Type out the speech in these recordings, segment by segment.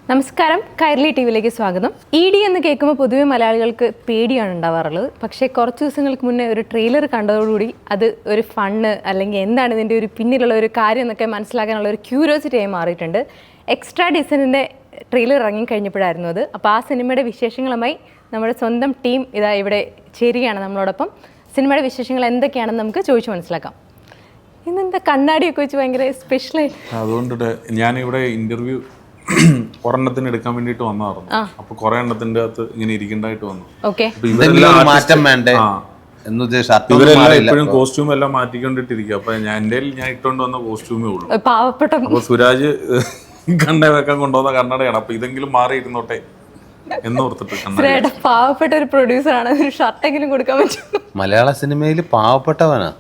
നമസ്കാരം, കൈരളി ടി വിയിലേക്ക് സ്വാഗതം. ED എന്ന് കേൾക്കുമ്പോൾ പൊതുവെ മലയാളികൾക്ക് പേടിയാണ് ഉണ്ടാവാറുള്ളത്. പക്ഷേ കുറച്ച് ദിവസങ്ങൾക്ക് മുന്നേ ഒരു ട്രെയിലർ കണ്ടതോടുകൂടി അത് ഒരു ഫണ്ണ് അല്ലെങ്കിൽ എന്താണ് ഇതിൻ്റെ ഒരു പിന്നിലുള്ള ഒരു കാര്യം എന്നൊക്കെ മനസ്സിലാക്കാനുള്ള ഒരു ക്യൂരിയോസിറ്റി ആയി മാറിയിട്ടുണ്ട്. എക്സ്ട്രാ ഡീസൻറ്റിൻ്റെ ട്രെയിലർ ഇറങ്ങിക്കഴിഞ്ഞപ്പോഴായിരുന്നു അത്. അപ്പോൾ ആ സിനിമയുടെ വിശേഷങ്ങളുമായി നമ്മുടെ സ്വന്തം ടീം ഇതാ ഇവിടെ ചേരുകയാണ് നമ്മളോടൊപ്പം. സിനിമയുടെ വിശേഷങ്ങൾ എന്തൊക്കെയാണെന്ന് നമുക്ക് ചോദിച്ചു മനസ്സിലാക്കാം. ഇന്നെന്താ കണ്ണാടിയൊക്കെ വെച്ച് ഭയങ്കര സ്പെഷ്യലായി? അതുകൊണ്ട് ഞാനിവിടെ ഇന്റർവ്യൂ ഒരെണ്ണത്തിന് എടുക്കാൻ വേണ്ടിട്ട് വന്നതായിരുന്നു. അപ്പൊ കുറെ എണ്ണത്തിന്റെ അകത്ത് ഇങ്ങനെ ഇരിക്കണ്ടായിട്ട് വന്നു. ഇവരെല്ലാം എപ്പോഴും കോസ്റ്റ്യൂം എല്ലാം മാറ്റിക്കൊണ്ടിട്ടിരിക്കും. അപ്പൊ ഞാൻ ഇട്ടോണ്ട് വന്ന കോസ്റ്റ്യൂമേ ഉള്ളൂ. പാവപ്പെട്ട അപ്പൊ സുരാജ് കണ്ണ വെക്കാൻ കൊണ്ടുവന്ന കണ്ണടയാണ്. അപ്പൊ ഇതെങ്കിലും മാറി ഇരുന്നോട്ടെ എന്നോർത്തിട്ട് പാവപ്പെട്ട ഒരു പ്രൊഡ്യൂസറാണ്, ഒരു ഷർട്ടെങ്കിലും കൊടുക്കാൻ പറ്റും. മലയാള സിനിമയിൽ പാവപ്പെട്ടവനാ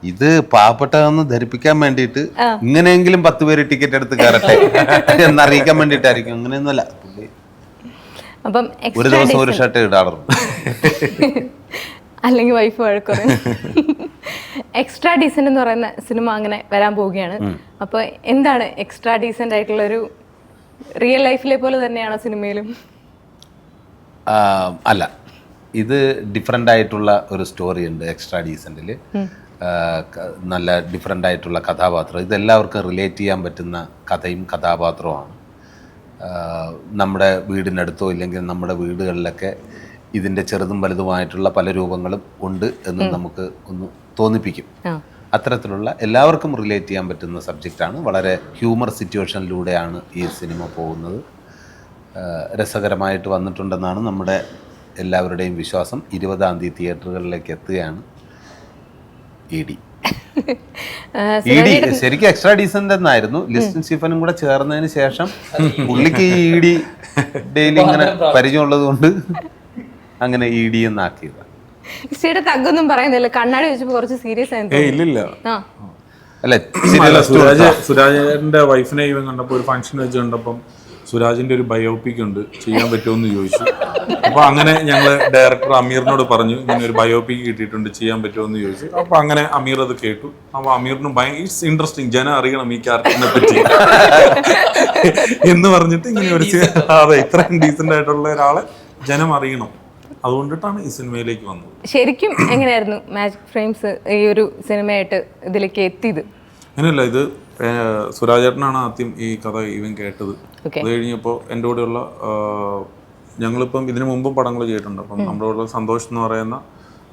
ഇത്. പാവപ്പെട്ടതെന്ന് ധരിപ്പിക്കാൻ വേണ്ടിയിട്ട് ഇങ്ങനെയെങ്കിലും 10 പേര് ടിക്കറ്റ് എടുത്ത് കയറട്ടെ എന്നറിയിക്കാൻ വേണ്ടിട്ടായിരിക്കും. അങ്ങനെയൊന്നുമല്ല, അപ്പം ഒരു ദിവസം ഒരു ഷർട്ട് ഇടാറുണ്ട്. അല്ലെങ്കിൽ വൈഫ് വഴക്കുറയും. എക്സ്ട്രാ ഡീസന്റ് എന്ന് പറയുന്ന സിനിമ അങ്ങനെ വരാൻ പോവുകയാണ്. അപ്പൊ എന്താണ് എക്സ്ട്രാ ഡീസന്റ് ആയിട്ടുള്ള ഒരു റിയൽ ലൈഫിലെ പോലെ തന്നെയാണോ സിനിമയിലും? അല്ല, ഇത് ഡിഫറെൻ്റ് ആയിട്ടുള്ള ഒരു സ്റ്റോറി ഉണ്ട് എക്സ്ട്രാ ഡീസൻറ്റിൽ. നല്ല ഡിഫറെൻ്റ് ആയിട്ടുള്ള കഥാപാത്രം, ഇതെല്ലാവർക്കും റിലേറ്റ് ചെയ്യാൻ പറ്റുന്ന കഥയും കഥാപാത്രവുമാണ്. നമ്മുടെ വീടിനടുത്തോ ഇല്ലെങ്കിൽ നമ്മുടെ വീടുകളിലൊക്കെ ഇതിൻ്റെ ചെറുതും വലുതുമായിട്ടുള്ള പല രൂപങ്ങളും ഉണ്ട് എന്ന് നമുക്ക് ഒന്ന് തോന്നിപ്പിക്കും. അത്തരത്തിലുള്ള എല്ലാവർക്കും റിലേറ്റ് ചെയ്യാൻ പറ്റുന്ന സബ്ജക്റ്റാണ്. വളരെ ഹ്യൂമർ സിറ്റുവേഷനിലൂടെയാണ് ഈ സിനിമ പോകുന്നത്. രസകരമായിട്ട് വന്നിട്ടുണ്ടെന്നാണ് നമ്മുടെ എല്ലാവരുടെയും വിശ്വാസം. 20-ാം തീയതി തിയേറ്ററുകളിലേക്ക് എത്തുകയാണ് ED. ശരിക്കും എക്സ്ട്രാ ഡീസന്റ് എന്നായിരുന്നു. ലിസ്റ്റും സ്റ്റീഫനും കൂടെ ചേർന്നതിന് ശേഷം പുള്ളിക്ക് ഈ ED ഡെയിലി ഇങ്ങനെ പരിചയമുള്ളത് കൊണ്ട് അങ്ങനെ ED എന്നാക്കിയതാണ്. തഗ്ഗൊന്നും പറയുന്നില്ല, കണ്ണാടി വെച്ചപ്പോ കുറച്ച് സീരിയസ് അല്ല, സുരാജിന്റെ വൈഫിനെ ഇവൻ കണ്ടപ്പോ ഒരു ഫംഗ്ഷൻ വെച്ച് കണ്ടപ്പം സുരാജിന്റെ ഒരു ബയോപിക് ഉണ്ട്, ചെയ്യാൻ പറ്റുമെന്ന് ചോദിച്ചു. അപ്പൊ അങ്ങനെ ഞങ്ങള് ഡയറക്ടർ അമീറിനോട് പറഞ്ഞു, ഇങ്ങനെ ഒരു ബയോപിക് കിട്ടിയിട്ടുണ്ട്, ചെയ്യാൻ പറ്റുമെന്ന് ചോദിച്ചു. അപ്പൊ അങ്ങനെ അമീർ അത് കേട്ടു. അപ്പൊ അമീറിന് ഇറ്റ്സ് ഇൻട്രസ്റ്റിംഗ്, ജനം അറിയണം ഈ ക്യാരക്ടറിനെ പറ്റി എന്ന് പറഞ്ഞിട്ട് ഇങ്ങനെ ഒരു അതെ ഇത്രയും ഡീസന്റ് ആയിട്ടുള്ള ഒരാളെ ജനം അറിയണം, അതുകൊണ്ടിട്ടാണ് ഈ സിനിമയിലേക്ക് വന്നത്. ശരിക്കും എങ്ങനെയായിരുന്നു മാജിക് ഫ്രെയിംസ് ഈ ഒരു സിനിമയായിട്ട് ഇതിലേക്ക് എത്തിയത്? അങ്ങനെയല്ല, ഇത് സുരാജേട്ടനാണ് ആദ്യം ഈ കഥ ഇവൻ കേട്ടത്. അത് കഴിഞ്ഞപ്പോൾ എൻ്റെ കൂടെയുള്ള ഞങ്ങളിപ്പം ഇതിനു മുമ്പും പടങ്ങൾ ചെയ്തിട്ടുണ്ട്. അപ്പം നമ്മുടെ കൂടെ സന്തോഷ് എന്ന് പറയുന്ന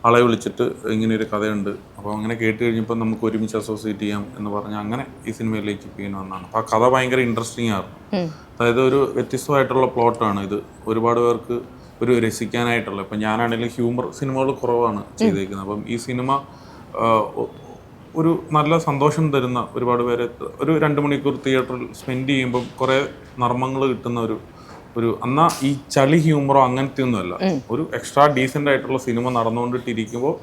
ആളെ വിളിച്ചിട്ട് ഇങ്ങനെ ഒരു കഥയുണ്ട്, അപ്പോൾ അങ്ങനെ കേട്ട് കഴിഞ്ഞപ്പോൾ നമുക്ക് ഒരുമിച്ച് അസോസിയേറ്റ് ചെയ്യാം എന്ന് പറഞ്ഞ് അങ്ങനെ ഈ സിനിമയിലേക്ക് ചെയ്യുന്നതെന്നാണ്. അപ്പോൾ ആ കഥ ഭയങ്കര ഇൻട്രസ്റ്റിംഗ് ആയിരുന്നു. അതായത് ഒരു വ്യത്യസ്തമായിട്ടുള്ള പ്ലോട്ടാണ് ഇത്. ഒരുപാട് പേർക്ക് ഒരു രസിക്കാനായിട്ടുള്ള, ഇപ്പം ഞാനാണെങ്കിലും ഹ്യൂമർ സിനിമകൾ കുറവാണ് ചെയ്തേക്കുന്നത്. അപ്പം ഈ സിനിമ ഒരു നല്ല സന്തോഷം തരുന്ന, ഒരുപാട് പേരെ ഒരു 2 മണിക്കൂർ തിയേറ്ററിൽ സ്പെൻഡ് ചെയ്യുമ്പം കുറേ നർമ്മങ്ങൾ കിട്ടുന്ന ഒരു എന്നാ ഈ ചളി ഹ്യൂമറോ അങ്ങനത്തെ ഒന്നുമല്ല, ഒരു എക്സ്ട്രാ ഡീസൻ്റ് ആയിട്ടുള്ള സിനിമ നടന്നുകൊണ്ടിട്ടിരിക്കുമ്പോൾ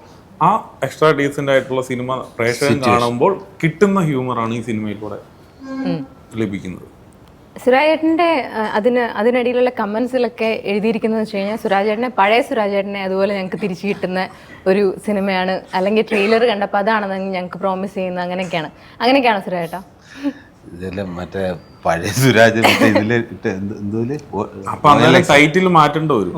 ആ എക്സ്ട്രാ ഡീസൻ്റ് ആയിട്ടുള്ള സിനിമ പ്രേക്ഷകൻ കാണുമ്പോൾ കിട്ടുന്ന ഹ്യൂമറാണ് ഈ സിനിമയിലൂടെ ലഭിക്കുന്നത്. സുരാജേട്ടൻ്റെ അതിനിടയിലുള്ള കമൻസിലൊക്കെ എഴുതിയിരിക്കുന്നത് വെച്ച് കഴിഞ്ഞാൽ സുരാജേട്ടനെ, പഴയ സുരാജേട്ടനെ അതുപോലെ ഞങ്ങൾക്ക് തിരിച്ചു കിട്ടുന്ന ഒരു സിനിമയാണ്, അല്ലെങ്കിൽ ട്രെയിലർ കണ്ടപ്പോൾ അതാണെന്ന് ഞങ്ങൾക്ക് പ്രോമിസ് ചെയ്യുന്നത്, അങ്ങനെയൊക്കെയാണ് സുരാജേട്ടാ? ഇതെല്ലാം മറ്റേ പഴയ സുരാജ് ടൈറ്റിൽ മാറ്റേണ്ട വരും.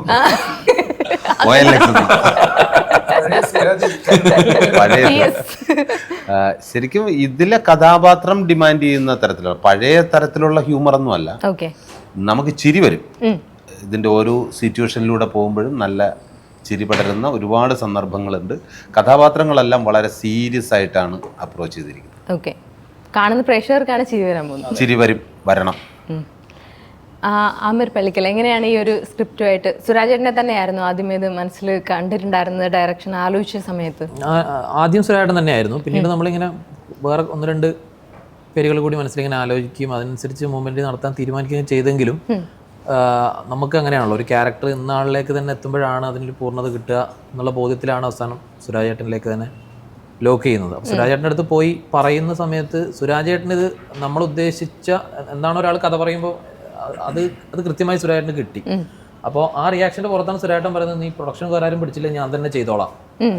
ശരിക്കും ഇതിലെ കഥാപാത്രം ഡിമാൻഡ് ചെയ്യുന്ന തരത്തിലുള്ള പഴയ തരത്തിലുള്ള ഹ്യൂമർ ഒന്നും അല്ല. നമുക്ക് ചിരി വരും ഇതിന്റെ ഓരോ സിറ്റുവേഷനിലൂടെ പോകുമ്പോഴും. നല്ല ചിരി പടരുന്ന ഒരുപാട് സന്ദർഭങ്ങളുണ്ട്. കഥാപാത്രങ്ങളെല്ലാം വളരെ സീരിയസ് ആയിട്ടാണ് അപ്രോച്ച് ചെയ്തിരിക്കുന്നത്. കാണുന്ന പ്രേക്ഷകർക്കാണ് ചിരി വരാൻ പോകുന്നത്. ചിരി വരണം. ആമിർ പള്ളിക്കൽ, എങ്ങനെയാണ് ഈ ഒരു സ്ക്രിപ്റ്റുമായിട്ട്? സുരാജേട്ടനെ തന്നെയായിരുന്നു ആദ്യം ഇത് മനസ്സിൽ കണ്ടിട്ടുണ്ടായിരുന്നത്, ഡയറക്ഷൻ ആലോചിച്ച സമയത്ത്? ആദ്യം സുരാജേട്ടൻ തന്നെയായിരുന്നു. പിന്നീട് നമ്മളിങ്ങനെ വേറെ 1-2 പേരുകൾ കൂടി മനസ്സിലിങ്ങനെ ആലോചിക്കുകയും അതനുസരിച്ച് മൂവ്മെൻറ്റ് നടത്താൻ തീരുമാനിക്കുകയും ചെയ്തെങ്കിലും നമുക്ക് അങ്ങനെയാണല്ലോ, ഒരു ക്യാരക്ടർ ഇന്നാളിലേക്ക് തന്നെ എത്തുമ്പോഴാണ് അതിനൊരു പൂർണ്ണത കിട്ടുക എന്നുള്ള ബോധ്യത്തിലാണ് അവസാനം സുരാജേട്ടനിലേക്ക് തന്നെ ലോക്ക് ചെയ്യുന്നത്. അപ്പോൾ സുരാജേട്ടൻ്റെ അടുത്ത് പോയി പറയുന്ന സമയത്ത് സുരാജേട്ടൻ ഇത് നമ്മൾ ഉദ്ദേശിച്ച എന്താണോ ഒരാൾ കഥ പറയുമ്പോൾ അത് കൃത്യമായി സുരാജേട്ടന് കിട്ടി. അപ്പോൾ ആ റിയാക്ഷൻ്റെ പുറത്താണ് സുരാജേട്ടൻ പറയുന്നത്, നീ പ്രൊഡക്ഷൻ ആരും പിടിച്ചില്ല, ഞാൻ തന്നെ ചെയ്തോളാം,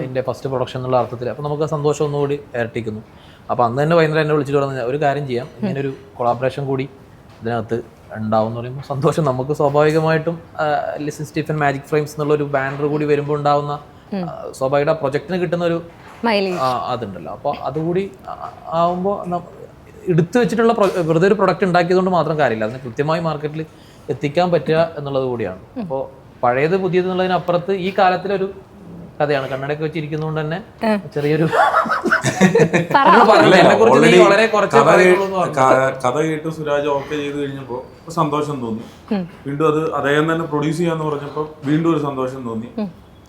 എൻ്റെ ഫസ്റ്റ് പ്രൊഡക്ഷൻ എന്നുള്ള അർത്ഥത്തിൽ. അപ്പോൾ നമുക്ക് ആ സന്തോഷം ഒന്നുകൂടി ഇരട്ടിക്കുന്നു. അപ്പോൾ അന്ന് തന്നെ വൈകുന്നേരം എന്നെ വിളിച്ചിട്ട് പറഞ്ഞാൽ ഒരു കാര്യം ചെയ്യാം, ഇങ്ങനെ ഒരു കൊളാബറേഷൻ കൂടി ഇതിനകത്ത് ഉണ്ടാവും എന്ന് പറയുമ്പോൾ സന്തോഷം. നമുക്ക് സ്വാഭാവികമായിട്ടും ലിസൺ സ്റ്റീഫൻ മാജിക് ഫ്രെയിംസ് എന്നുള്ള ഒരു ബാനർ കൂടി വരുമ്പോൾ ഉണ്ടാവുന്ന സ്വാഭാവിക പ്രൊജക്റ്റിന് കിട്ടുന്ന ഒരു അതുണ്ടല്ലോ. അപ്പോൾ അതുകൂടി ആവുമ്പോൾ എടുത്തു വെച്ചിട്ടുള്ള വെറുതെ ഒരു പ്രൊഡക്റ്റ് ഉണ്ടാക്കിയതുകൊണ്ട് മാത്രം കാര്യമില്ല, അതിന് കൃത്യമായി മാർക്കറ്റിൽ എത്തിക്കാൻ പറ്റുക എന്നുള്ളത് കൂടിയാണ്. അപ്പോൾ പഴയത് പുതിയത് എന്നുള്ളതിനപ്പുറത്ത് ഈ കാലത്തിലൊരു കഥയാണ്. കണ്ണടയൊക്കെ വെച്ചിരിക്കുന്നതുകൊണ്ട് തന്നെ ചെറിയൊരു കഥ കേട്ട് സുരാജ് ഓക്കെ ചെയ്ത് കഴിഞ്ഞപ്പോ സന്തോഷം തോന്നി. വീണ്ടും അത് അദ്ദേഹം തന്നെ പ്രൊഡ്യൂസ് ചെയ്യാന്ന് പറഞ്ഞപ്പോ വീണ്ടും ഒരു സന്തോഷം തോന്നി.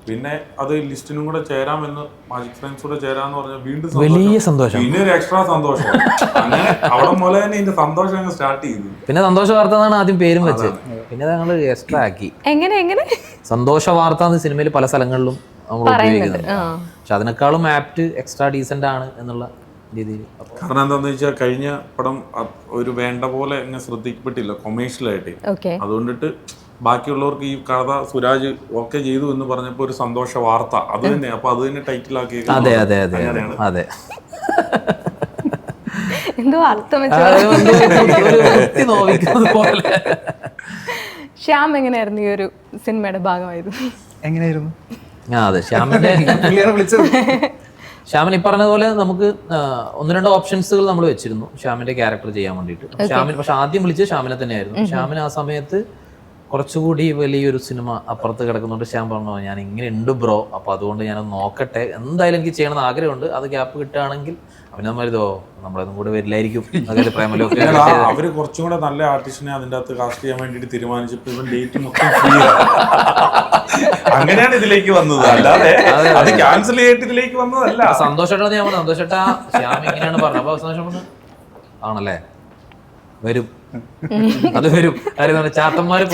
പിന്നെ അത് ലിസ്റ്റിനും കൂടെ ചേരാമെന്ന് മാജിക് ഫ്രെയിംസ് കൂടെ ചേരാന്ന് പറഞ്ഞാൽ വീണ്ടും വലിയ സന്തോഷം, പിന്നെ ഒരു എക്സ്ട്രാ സന്തോഷം. അങ്ങനെ അവിടെ പോലെ തന്നെ ഇതിന്റെ സന്തോഷം അങ്ങ് സ്റ്റാർട്ട് ചെയ്തു. പിന്നെ സന്തോഷ വാർത്ത എന്നാണ് ആദ്യം പേരും വെച്ചത്, പിന്നെ ഞങ്ങൾ എക്സ്ട്രാ ആക്കി. എങ്ങനെ സന്തോഷ വാർത്ത എന്ന സിനിമയിൽ പല സ്ഥലങ്ങളിലും നമ്മൾ ഉപയോഗിക്കുന്നുണ്ട്. പക്ഷെ അതിനേക്കാളും ആപ്റ്റ് എക്സ്ട്രാ ഡീസന്റ് ആണ് എന്നുള്ള രീതിയിൽ. കാരണം എന്താന്ന് വെച്ചാൽ കഴിഞ്ഞ പടം ഒരു വേണ്ട പോലെ അങ്ങ് ശ്രദ്ധിക്കപ്പെട്ടില്ല കൊമേഴ്ഷ്യലായിട്ട്. അതുകൊണ്ടിട്ട് ബാക്കിയുള്ളവർക്ക് ഈ കഥ സുരാജ് ഓക്കെ ചെയ്തു എന്ന് പറഞ്ഞപ്പോ ഒരു സന്തോഷ വാർത്ത അത് തന്നെ. അപ്പൊ അത് തന്നെ ടൈറ്റിൽ ആക്കി. അതെ അതെ അതെ അതെ എന്തോ അർത്ഥം പോലെ. ശ്യാം എങ്ങനെയായിരുന്നു ഈ ഒരു സിനിമയുടെ ഭാഗമായത്? എങ്ങനെയായിരുന്നു? അതെ, ശ്യാമിന് ഈ പറഞ്ഞതുപോലെ നമുക്ക് 1-2 ഓപ്ഷൻസുകൾ നമ്മൾ വെച്ചിരുന്നു ശ്യാമിന്റെ ക്യാരക്ടർ ചെയ്യാൻ വേണ്ടിയിട്ട്. ശ്യാമിന് പക്ഷെ ആദ്യം വിളിച്ചത് ശ്യാമിനെ തന്നെയായിരുന്നു. ശ്യാമിന് ആ സമയത്ത് കുറച്ചുകൂടി വലിയൊരു സിനിമ അപ്പുറത്ത് കിടക്കുന്നുണ്ട്. ശ്യാം പറഞ്ഞു, ഞാൻ ഇങ്ങനെ ഉണ്ട് ബ്രോ, അപ്പോൾ അതുകൊണ്ട് ഞാനൊന്ന് നോക്കട്ടെ, എന്തായാലും എനിക്ക് ചെയ്യണമെന്ന് ആഗ്രഹമുണ്ട്, അത് ഗ്യാപ്പ് കിട്ടുകയാണെങ്കിൽ അഭിനന്ദോ നമ്മളൊന്നും കൂടെ വരില്ലായിരിക്കും. അതായത് പ്രേമലൊക്കെ അവര് കുറച്ചും കൂടെ നല്ല ആർട്ടിസ്റ്റിനെ അതിന്റെ അകത്ത് കാസ്റ്റ് ചെയ്യാൻ വേണ്ടിട്ട് തീരുമാനിച്ചപ്പോൾ ഇവൻ ഡേറ്റ് മൊത്തം ഫ്രീ. അങ്ങനെയാണ് ഇതിലേക്ക് വന്നത്, അല്ലാതെ അത് ക്യാൻസൽ ചെയ്തിട്ട് ഇതിലേക്ക് വന്നതല്ല. സന്തോഷമായിട്ട് ഞാൻ പറഞ്ഞു, സന്തോഷേട്ടാ ശ്യാം ഇങ്ങനെയാണ് പറഞ്ഞത്. അപ്പൊ സന്തോഷം പറഞ്ഞു, ആണല്ലേ, വരും, അത് വരും. കാര്യം ചാത്തന്മാര്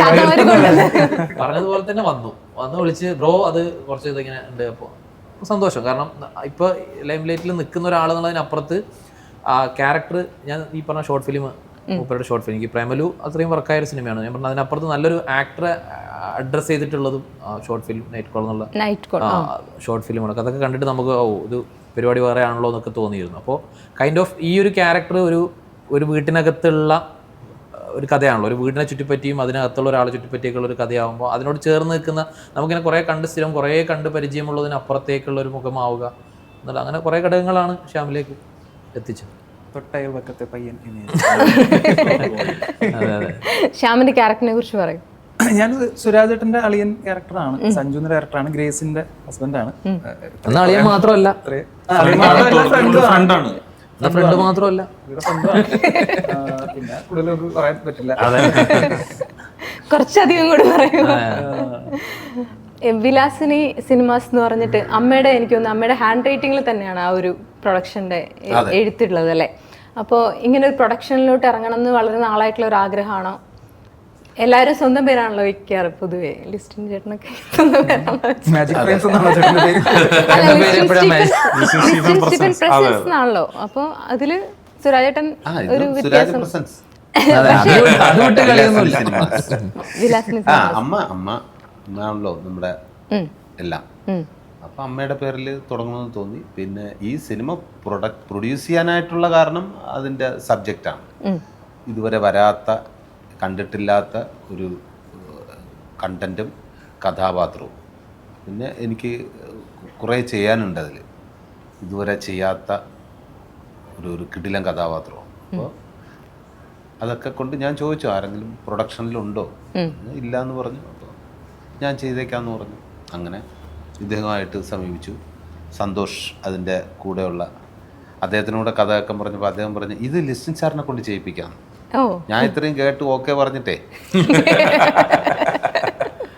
പറഞ്ഞതുപോലെ തന്നെ വന്നു വിളിച്ച് ബ്രോ അത് കുറച്ച് ഇതിങ്ങനെ ഉണ്ട്. അപ്പോൾ സന്തോഷം, കാരണം ഇപ്പൊ ലൈം ലൈറ്റിൽ നിൽക്കുന്ന ഒരാൾ എന്നുള്ളതിനപ്പുറത്ത് ആ ക്യാരക്ടർ, ഞാൻ ഈ പറഞ്ഞ ഷോർട്ട് ഫിലിം, മൂപ്പരുടെ ഷോർട്ട് ഫിലിം, എനിക്ക് പ്രേമലു അത്രയും വർക്കായ ഒരു സിനിമയാണ്. ഞാൻ പറഞ്ഞത് അതിനപ്പുറത്ത് നല്ലൊരു ആക്ടറെ അഡ്രസ് ചെയ്തിട്ടുള്ളതും ഷോർട്ട് ഫിലിം നൈറ്റ് കോൾ എന്നുള്ള ഷോർട്ട് ഫിലിമാണ്. അതൊക്കെ കണ്ടിട്ട് നമുക്ക് ഇത് പരിപാടി വേറെ ആണല്ലോ എന്നൊക്കെ തോന്നിയിരുന്നു. അപ്പോൾ കൈൻഡ് ഓഫ് ഈ ഒരു ക്യാരക്ടർ ഒരു വീട്ടിനകത്തുള്ള ഒരു കഥയാണല്ലോ, ഒരു വീടിനെ ചുറ്റിപ്പറ്റിയും അതിനകത്തുള്ള ഒരാളെ ചുറ്റിപ്പറ്റിയൊക്കെയുള്ള ഒരു കഥയാകുമ്പോൾ അതിനോട് ചേർന്ന് നിൽക്കുന്ന, നമുക്കിങ്ങനെ കുറേ കണ്ട് സ്ഥിരം കുറേ കണ്ട് പരിചയമുള്ളതിനപ്പുറത്തേക്കുള്ള ഒരു മുഖമാവുക എന്നുള്ള അങ്ങനെ കുറേ ഘടകങ്ങളാണ് ശ്യാമിലേക്ക് എത്തിച്ചത്. തൊട്ടയൽവക്കത്തെ പയ്യൻ. ശ്യാമിന്റെ ക്യാരക്ടറിനെ കുറിച്ച് പറയും. ഞാൻ സുരാജേട്ടന്റെ അളിയൻ ക്യാരക്ടറാണ്, സഞ്ജുവിന്റെ ക്യാരക്ടറാണ്, ഗ്രേസിന്റെ ഹസ്ബൻഡാണ്. എന്നാൽ അളിയൻ മാത്രമല്ല, ഫ്രണ്ടാണ്, ഫ്രണ്ട് മാത്രമല്ല, പിന്നെ കൂടുതലൊന്നും പറയാൻ പറ്റില്ല, കുറച്ചധികം കൂടി പറയുക. വിലാസിനി സിനിമാസ് എന്ന് പറഞ്ഞിട്ട് അമ്മയുടെ, എനിക്ക് തോന്നുന്നു അമ്മയുടെ ഹാൻഡ് റൈറ്റിംഗിൽ തന്നെയാണ് ആ ഒരു പ്രൊഡക്ഷന്റെ എഴുത്തുള്ളത് അല്ലേ? അപ്പോൾ ഇങ്ങനെ ഒരു പ്രൊഡക്ഷനിലോട്ട് ഇറങ്ങണം എന്ന് വളരെ നാളായിട്ടുള്ള ഒരു ആഗ്രഹമാണോ? എല്ലാവരും സ്വന്തം പേരാണല്ലോ വെക്കാറ് പൊതുവെ. ലിസ്റ്റിൻ ചേട്ടനൊക്കെ സ്വന്തം പേരാണല്ലോ. അപ്പൊ അതില് സുരാജേട്ടൻ ഒരു വ്യത്യാസം. അമ്മയാണല്ലോ നമ്മുടെ എല്ലാം. അപ്പൊ അമ്മയുടെ പേരിൽ തുടങ്ങണമെന്ന് തോന്നി. പിന്നെ ഈ സിനിമ പ്രൊഡ്യൂസ് ചെയ്യാനായിട്ടുള്ള കാരണം അതിന്റെ സബ്ജക്റ്റാണ്. ഇതുവരെ വരാത്ത, കണ്ടിട്ടില്ലാത്ത ഒരു കണ്ടന്റും കഥാപാത്രവും. പിന്നെ എനിക്ക് കുറേ ചെയ്യാനുണ്ട് അതിൽ, ഇതുവരെ ചെയ്യാത്ത ഒരു കിടിലൻ കഥാപാത്രവും. അപ്പോൾ അതൊക്കെ കൊണ്ട് ഞാൻ ചോദിച്ചു, ആരെങ്കിലും പ്രൊഡക്ഷനിലുണ്ടോ? ഇല്ല എന്ന് പറഞ്ഞു. അപ്പോൾ ഞാൻ ചെയ്തേക്കാമെന്ന് പറഞ്ഞു. അങ്ങനെ ഇദ്ദേഹമായിട്ട് സമീപിച്ചു. സന്തോഷ് അതിൻ്റെ കൂടെയുള്ള അദ്ദേഹത്തിനൂടെ കഥ ഒക്കെ പറഞ്ഞപ്പോൾ അദ്ദേഹം പറഞ്ഞു, ഇത് ലിസ്റ്റിൻ സാറിനെ കൊണ്ട് ചെയ്യിപ്പിക്കാം. ഞാൻ ഇത്രയും കേട്ട് ഓക്കെ പറഞ്ഞിട്ടേ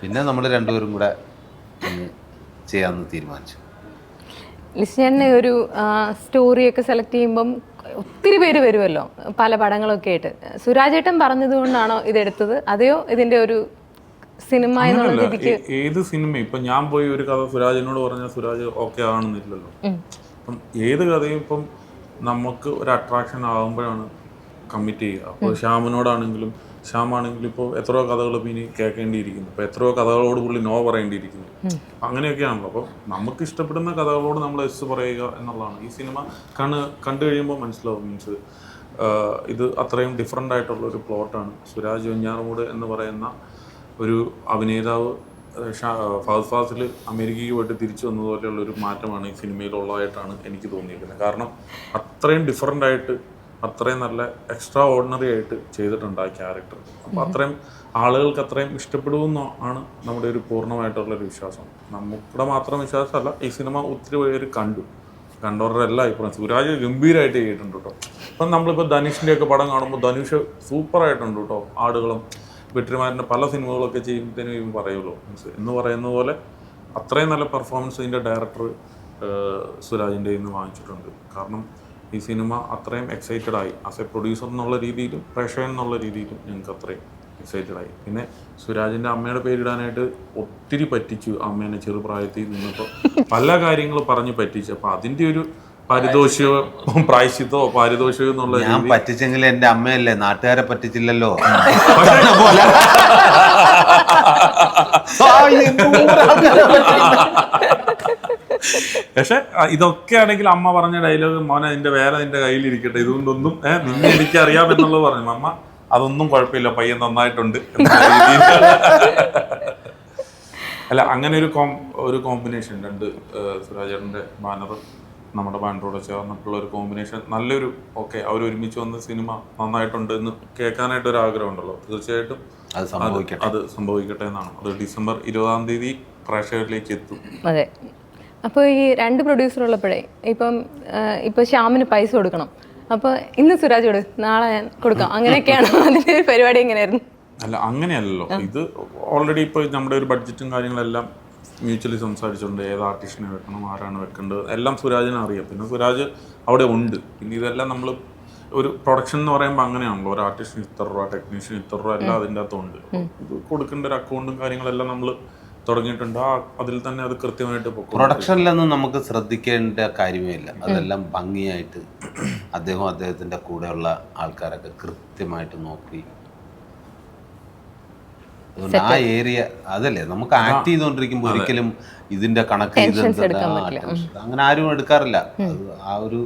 പിന്നെ നമ്മൾ രണ്ടുപേരും കൂടെ ചെയ്യാമെന്ന് തീരുമാനിച്ചു. ലിസ്റ്റിനെ ഒരു സ്റ്റോറിയൊക്കെ സെലക്ട് ചെയ്യുമ്പം ഒത്തിരി പേര് വരുമല്ലോ, പല പടങ്ങളൊക്കെ ആയിട്ട്. സുരാജേട്ടൻ പറഞ്ഞത് കൊണ്ടാണോ ഇതെടുത്തത്, അതെയോ ഇതിന്റെ ഒരു സിനിമ എന്നുള്ള രീതിക്ക്? ഏത് സിനിമ ഇപ്പൊ ഞാൻ പോയി ഒരു കഥ സുരാജിനോട് പറഞ്ഞാൽ സുരാജ് ഓക്കെ ആണെന്നില്ലല്ലോ. അപ്പം ഏത് കഥയും ഇപ്പം നമുക്ക് ഒരു അട്രാക്ഷൻ ആകുമ്പോഴാണ് കമ്മിറ്റ് ചെയ്യുക. അപ്പോൾ ശ്യാമിനോടാണെങ്കിലും ശ്യാമാണെങ്കിൽ ഇപ്പോൾ എത്രയോ കഥകൾ ഇനി കേൾക്കേണ്ടിയിരിക്കുന്നു, ഇപ്പോൾ എത്രയോ കഥകളോട് പുള്ളി നോ പറയേണ്ടിയിരിക്കുന്നു. അങ്ങനെയൊക്കെയാണല്ലോ. അപ്പോൾ നമുക്ക് ഇഷ്ടപ്പെടുന്ന കഥകളോട് നമ്മൾ എസ് പറയുക എന്നുള്ളതാണ്. ഈ സിനിമ കണ്ടു കഴിയുമ്പോൾ മനസ്സിലാവും. മീൻസ് ഇത് അത്രയും ഡിഫറെൻ്റ് ആയിട്ടുള്ള ഒരു പ്ലോട്ടാണ്. സുരാജ് വെഞ്ഞാറമൂട് എന്ന് പറയുന്ന ഒരു അഭിനേതാവ് ഫഹദ് ഫാസിൽ അമേരിക്കയ്ക്ക് പോയിട്ട് തിരിച്ചു വന്നതുപോലെയുള്ള ഒരു മാറ്റമാണ് ഈ സിനിമയിലുള്ളതായിട്ടാണ് എനിക്ക് തോന്നിയിരിക്കുന്നത്. കാരണം അത്രയും ഡിഫറെൻ്റ് ആയിട്ട്, അത്രയും നല്ല എക്സ്ട്രാ ഓർഡിനറി ആയിട്ട് ചെയ്തിട്ടുണ്ട് ആ ക്യാരക്ടർ. അപ്പോൾ അത്രയും ആളുകൾക്ക് അത്രയും ഇഷ്ടപ്പെടുമെന്നാണ് നമ്മുടെ ഒരു പൂർണ്ണമായിട്ടുള്ളൊരു വിശ്വാസം. നമ്മുടെ മാത്രം വിശ്വാസമല്ല, ഈ സിനിമ ഒത്തിരി പേര് കണ്ടവരുടെ എല്ലാ അഭിപ്രായം. സുരാജ് ഗംഭീരമായിട്ട് ചെയ്തിട്ടുണ്ട് കേട്ടോ. ഇപ്പം നമ്മളിപ്പോൾ ധനുഷിൻ്റെയൊക്കെ പടം കാണുമ്പോൾ ധനുഷ് സൂപ്പറായിട്ടുണ്ട് കേട്ടോ. ആടുകളും വെട്രിമാരൻ്റെ പല സിനിമകളൊക്കെ ചെയ്യുമ്പോഴത്തേനും ഇവൻ പറയുമല്ലോ, എന്ന് പറയുന്ന പോലെ അത്രയും നല്ല പെർഫോമൻസ് ഇതിൻ്റെ ഡയറക്ടർ സുരാജിൻ്റെ ഇന്ന് വാങ്ങിച്ചിട്ടുണ്ട്. കാരണം ഈ സിനിമ അത്രയും എക്സൈറ്റഡ് ആയി. ആസ് എ പ്രൊഡ്യൂസർ എന്നുള്ള രീതിയിലും പ്രേക്ഷകൻ എന്നുള്ള രീതിയിലും ഞങ്ങൾക്ക് അത്രയും എക്സൈറ്റഡ് ആയി. പിന്നെ സുരാജിൻ്റെ അമ്മയുടെ പേരിടാനായിട്ട് ഒത്തിരി പറ്റിച്ചു. അമ്മേനെ ചെറുപ്രായത്തിൽ നിന്നപ്പോൾ പല കാര്യങ്ങൾ പറഞ്ഞ് പറ്റിച്ചു. അപ്പോൾ അതിൻ്റെ ഒരു പാരിതോഷികമോ പ്രായശ്ചിത്തമോ പാരിതോഷികം എന്നുള്ള ഞാൻ പറ്റിച്ചെങ്കിൽ എൻ്റെ അമ്മയല്ലേ, നാട്ടുകാരെ പറ്റിച്ചില്ലല്ലോ. പക്ഷെ ഇതൊക്കെ ആണെങ്കിൽ അമ്മ പറഞ്ഞ ഡയലോഗ്, മോനെ നിന്റെ വേല നിന്റെ കയ്യിലിരിക്കട്ടെ, ഇതുകൊണ്ടൊന്നും നിന്നെ എനിക്ക് അറിയാമെന്നുള്ളത് പറഞ്ഞു. അമ്മ അതൊന്നും കുഴപ്പമില്ല, പയ്യൻ നന്നായിട്ടുണ്ട്. അല്ല, അങ്ങനെ ഒരു കോമ്പിനേഷൻ, രണ്ട് സുരാജേട്ടൻ്റെ ബാനറും നമ്മുടെ ബാനറോട് ചേർന്നിട്ടുള്ള ഒരു കോമ്പിനേഷൻ നല്ലൊരു അവർ ഒരുമിച്ച് വന്ന സിനിമ നന്നായിട്ടുണ്ട് എന്ന് കേൾക്കാനായിട്ടൊരു ആഗ്രഹം ഉണ്ടല്ലോ. തീർച്ചയായിട്ടും അത് സംഭവിക്കട്ടെ എന്നാണ്. അത് ഡിസംബർ 20-ാം തീയതി പ്രേക്ഷകരിലേക്ക് എത്തും. അതെ. അപ്പോൾ ഈ രണ്ട് പ്രൊഡ്യൂസർ ഉള്ളപ്പോഴേ ഇപ്പോൾ ശ്യാമിന് പൈസ കൊടുക്കണം, അപ്പോൾ ഇന്ന് സുരാജ് കൊടു, നാളെ ഞാൻ കൊടുക്കാം, അങ്ങനെയൊക്കെയാണോ അതിൻ്റെ ഒരു പരിപാടി? എങ്ങനെയായിരുന്നു? അല്ല, അങ്ങനെയല്ലല്ലോ. ഇത് ഓൾറെഡി ഇപ്പോൾ നമ്മുടെ ഒരു ബഡ്ജറ്റും കാര്യങ്ങളെല്ലാം മ്യൂച്വലി സംസാരിച്ചിട്ടുണ്ട്. ഏത് ആർട്ടിസ്റ്റിനെ വെക്കണം, ആരാണ് വെക്കേണ്ടത്, എല്ലാം സുരാജിനെ അറിയാം. പിന്നെ സുരാജ് അവിടെ ഉണ്ട്. പിന്നെ ഇതെല്ലാം നമ്മൾ ഒരു പ്രൊഡക്ഷൻ എന്ന് പറയുമ്പോൾ അങ്ങനെയാണല്ലോ. ഒരു ആർട്ടിസ്റ്റിന് ഇത്ര രൂപ, ടെക്നീഷ്യന് ഇത്ര രൂപ, എല്ലാം അതിൻ്റെ അകത്തുണ്ട്. ഇത് കൊടുക്കേണ്ട ഒരു അക്കൗണ്ടും കാര്യങ്ങളെല്ലാം നമ്മൾ തുടങ്ങിയിട്ടുണ്ട്. അതിൽ തന്നെ അത് കൃത്യമായിട്ട് പോകും. പ്രൊഡക്ഷനിലൊന്നും നമുക്ക് ശ്രദ്ധിക്കേണ്ട കാര്യമേ ഇല്ല. അതെല്ലാം ഭംഗിയായിട്ട് അദ്ദേഹത്തിൻ്റെ കൂടെയുള്ള ആൾക്കാരൊക്കെ കൃത്യമായിട്ട് നോക്കി. അതുകൊണ്ട് ആ ഏരിയ അതല്ലേ നമുക്ക് ആക്ട് ചെയ്തുകൊണ്ടിരിക്കുമ്പോൾ ഒരിക്കലും ഇതിന്റെ കണക്ക് അങ്ങനെ ആരും എടുക്കാറില്ല. ആ ഒരു